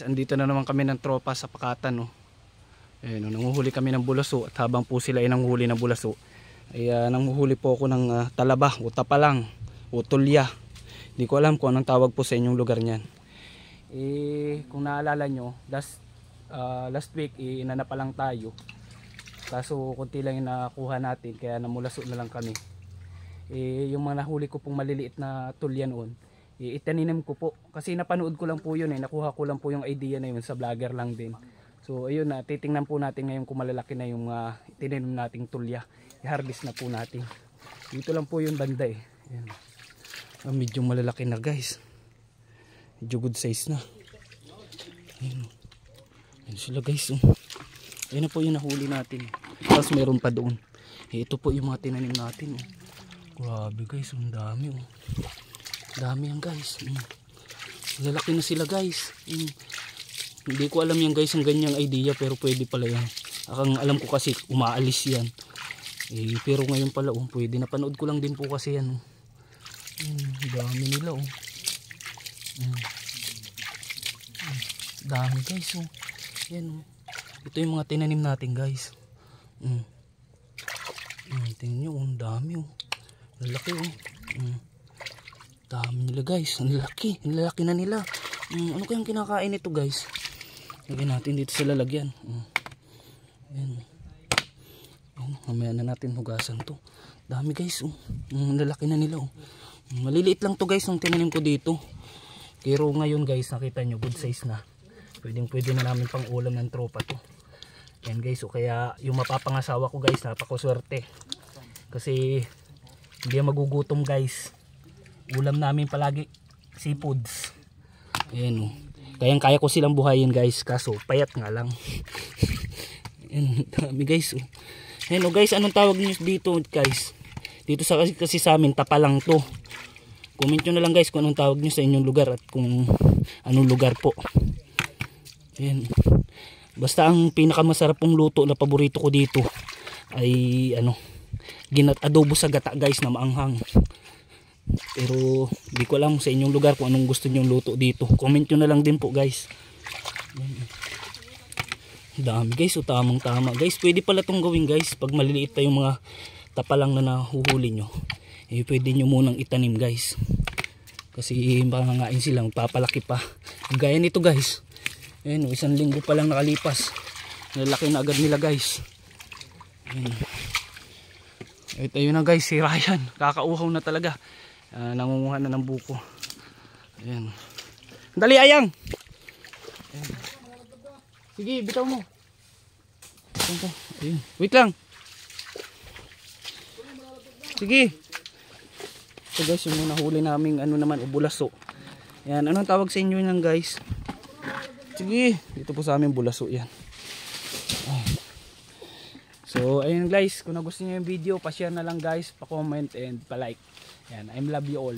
Andito na naman kami ng tropa sa Pakatan, no. Ayun, nanguhuli kami ng bulaso at habang po sila ay nanguhuli ng bulaso ay nanguhuli po ako ng talaba o tapalang o tulya. Hindi ko alam kung anong tawag po sa inyong lugar niyan. Kung naalala nyo, last week inanapalang tayo. Kaso konti lang yung nakuha natin kaya namulaso na lang kami. Yung mga nahuli ko pong maliliit na tulya noon, itaninim ko po kasi napanood ko lang po yun, nakuha ko lang po yung idea na yun sa vlogger lang din. So ayun na, titingnan po natin ngayon kung malalaki na yung itininim nating tulya. I-harvest na po natin. Dito lang po yung banda Ayan. Medyo malalaki na guys, medyo good size na. Ayan, ayan sila guys Ayan na po yung nahuli natin. Tapos meron pa doon. Ito po yung mga tinanim natin Grabe guys, ang dami dami yan guys. Lalaki na sila guys. Hindi ko alam yan guys ang ganyang idea, pero pwede pala yan. Akang alam ko kasi umaalis yan. Pero ngayon pala pwede. Napanood ko lang din po kasi yan. Dami nila dami guys Yan Ito yung mga tinanim natin guys. Tingnan nyo, ang dami lalaki dami nila guys, ang lalaki na nila. Ano kayang kinakain ito guys? Lagyan natin dito sa lalagyan. Ayan. Mamaya na natin hugasan to. Dami guys ang lalaki na nila maliliit lang to guys ang tinanim ko dito. Pero ngayon guys, nakita nyo good size na. Pwede na namin pang ulam ng tropa to. Ayan guys, kaya yung mapapangasawa ko guys, napakaswerte. Kasi hindi magugutom guys. Ulam namin palagi seafoods. Ayan kaya ko silang buhayin guys, kaso payat nga lang. Ayan, dami guys Ayan guys, anong tawag niyo dito guys? Dito kasi sa amin tapalang to. Comment nyo na lang guys kung anong tawag niyo sa inyong lugar at kung anong lugar po. Ayan. Basta ang pinakamasarap pong luto na paborito ko dito ay adobo sa gata guys na maanghang. Pero di ko alam sa inyong lugar kung anong gusto nyong luto dito. Comment nyo na lang din po guys. Dami guys tamang tama guys. Pwede pala itong gawin guys pag maliliit pa yung mga tapalang na nahuhuli nyo. Pwede nyo munang itanim guys. Kasi mangangain sila, magpapalaki pa. Gaya nito guys. Ayan, 1 linggo pa lang nakalipas. Lalaki na agad nila guys. Ito yun na guys, si Ryan. Kakauhaw na talaga. Nangunguha na ng buko. Ayan. Dali Ayang. Ayan. Sige, bitaw mo. Ayan. Wait lang. Sige. Ito guys, yung nahuli naming naman, bulaso. Ayan, anong tawag sa inyo yan guys? Sige, dito po sa amin bulaso yan. So ayun guys, kung nagustuhan niyo yung video, pa-share na lang guys, pa-comment and pa-like. Ayan, I love you all.